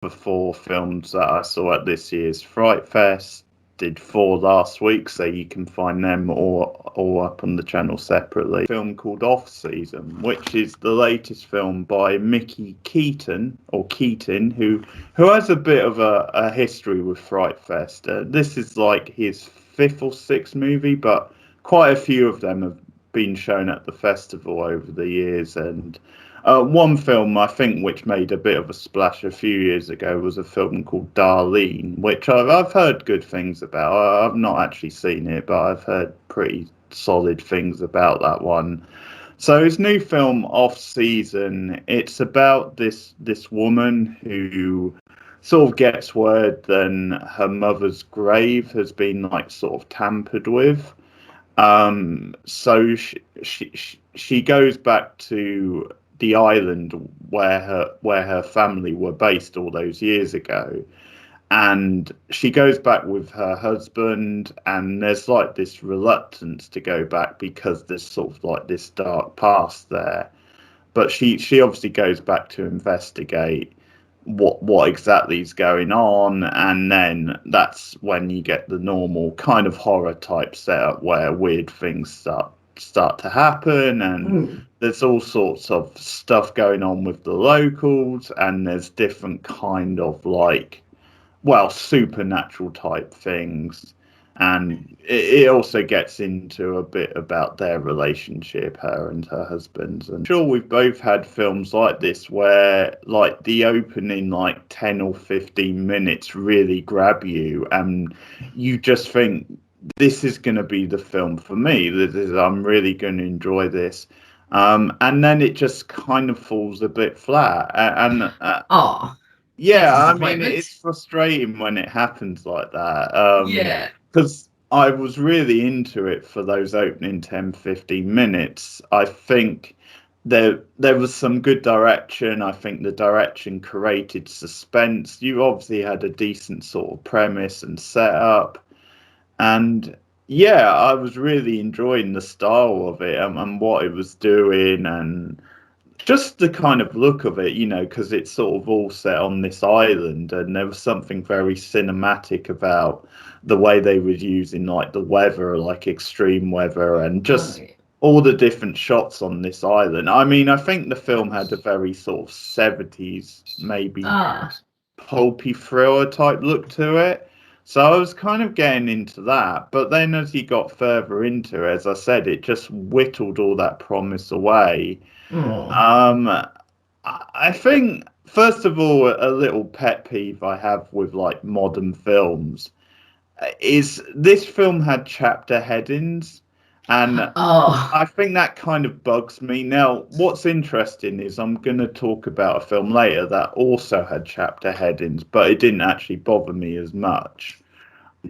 the 4 films that I saw at this year's Frightfest. Did 4 last week, so you can find them all up on the channel separately. A film called Off Season, which is the latest film by Mickey Keaton, who has a bit of a history with Frightfest. This is like his 5th or 6th movie, but quite a few of them have been shown at the festival over the years. And one film I think which made a bit of a splash a few years ago was a film called Darlene, which I've heard good things about. I've not actually seen it, but I've heard pretty solid things about that one. So his new film, Off Season, it's about this woman who sort of gets word that her mother's grave has been like sort of tampered with. So she goes back to the island where her family were based all those years ago, and she goes back with her husband, and there's like this reluctance to go back because there's sort of like this dark past there. But she obviously goes back to investigate what exactly is going on, and then that's when you get the normal kind of horror type setup where weird things start to happen, and there's all sorts of stuff going on with the locals, and there's different kind of like, well, supernatural type things. And it also gets into a bit about their relationship, her and her husband. And sure, we've both had films like this where like the opening like 10 or 15 minutes really grab you, and you just think this is going to be the film for me. I'm really going to enjoy this. And then it just kind of falls a bit flat. Yeah, I mean, it's frustrating when it happens like that. Yeah. Because I was really into it for those opening 10, 15 minutes. I think there was some good direction. I think the direction created suspense. You obviously had a decent sort of premise and setup. And yeah, I was really enjoying the style of it, and what it was doing, and just the kind of look of it, because it's sort of all set on this island, and there was something very cinematic about the way they were using like the weather, like extreme weather, and just all the different shots on this island. I mean, I think the film had a very sort of 70s, maybe pulpy thriller type look to it. So I was kind of getting into that, but then as you got further into it, as I said, it just whittled all that promise away. I think, first of all, a little pet peeve I have with like modern films is this film had chapter headings, and I think that kind of bugs me. Now, what's interesting is I'm going to talk about a film later that also had chapter headings, but it didn't actually bother me as much.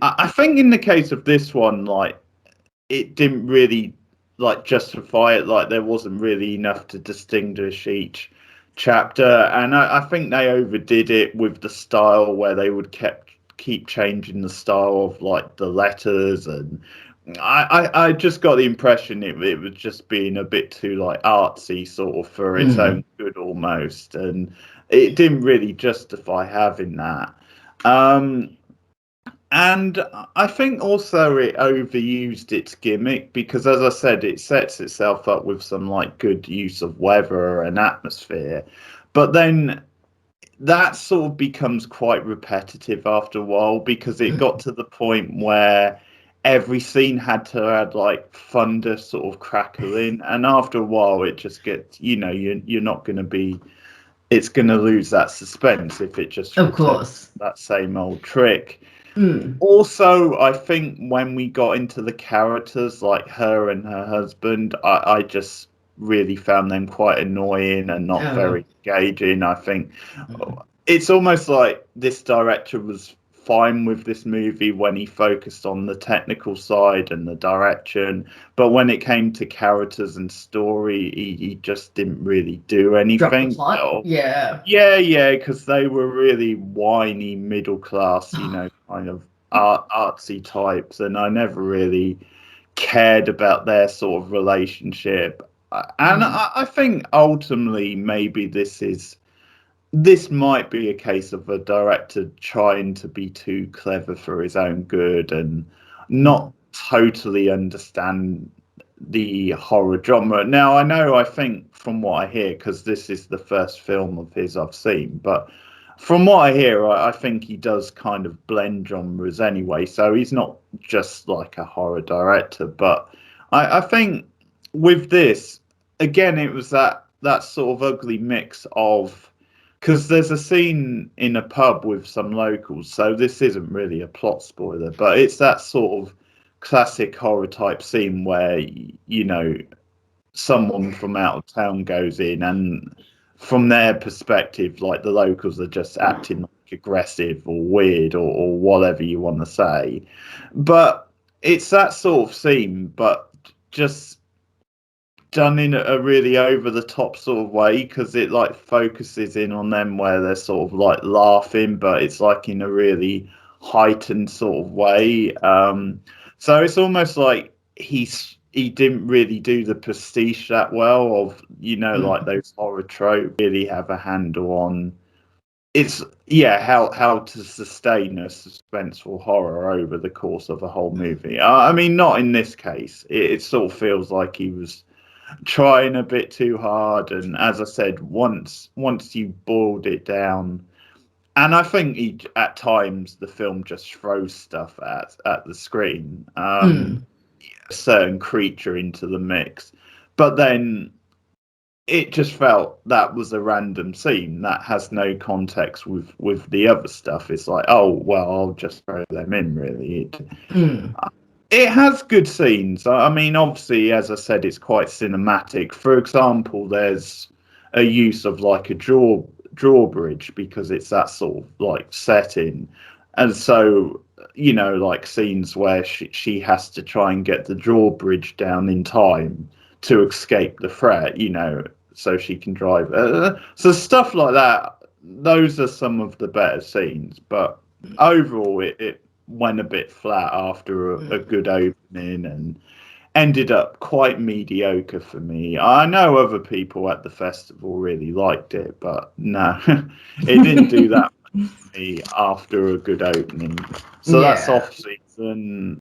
I think in the case of this one, like, it didn't really like justify it. Like, there wasn't really enough to distinguish each chapter, and I think they overdid it with the style where they would keep changing the style of like the letters, and I just got the impression it was just being a bit too like artsy sort of for its own good almost, and it didn't really justify having that. And I think also it overused its gimmick because, as I said, it sets itself up with some like good use of weather and atmosphere, but then that sort of becomes quite repetitive after a while because it got to the point where every scene had to add like thunder sort of crackling, and after a while it just gets, you're not going to be, it's going to lose that suspense if it just repeats that same old trick. Also, I think when we got into the characters, like her and her husband, I just really found them quite annoying and not very engaging. I think it's almost like this director was fine with this movie when he focused on the technical side and the direction, but when it came to characters and story, he just didn't really do anything. Yeah, because they were really whiny middle class, kind of artsy types, and I never really cared about their sort of relationship. And I think ultimately maybe this is this might be a case of a director trying to be too clever for his own good and not totally understand the horror genre. Now, I think from what I hear, because this is the first film of his I've seen, but from what I hear, I think he does kind of blend genres anyway. So he's not just like a horror director, but I think with this, again, it was that sort of ugly mix of, because there's a scene in a pub with some locals, so this isn't really a plot spoiler, but it's that sort of classic horror type scene where someone from out of town goes in, and from their perspective, like the locals are just acting like aggressive or weird or whatever you want to say. But it's that sort of scene, but just done in a really over the top sort of way, because it like focuses in on them where they're sort of like laughing, but it's like in a really heightened sort of way. So it's almost like he didn't really do the pastiche that well of like those horror tropes really have a handle on. It's how to sustain a suspenseful horror over the course of a whole movie. I mean, not in this case. It sort of feels like he was trying a bit too hard, and as I said, once you boiled it down, and I think at times the film just throws stuff at the screen, a certain creature into the mix, but then it just felt that was a random scene that has no context with the other stuff. It's like, oh well, I'll just throw them in. Really, it has good scenes. I mean, obviously, as I said, it's quite cinematic. For example, there's a use of like a drawbridge, because it's that sort of like setting, and so like scenes where she has to try and get the drawbridge down in time to escape the threat, so she can drive. So stuff like that. Those are some of the better scenes, but overall, it went a bit flat after a good opening and ended up quite mediocre for me. I know other people at the festival really liked it, but no, it didn't do that much for me after a good opening. So that's Yeah. off season.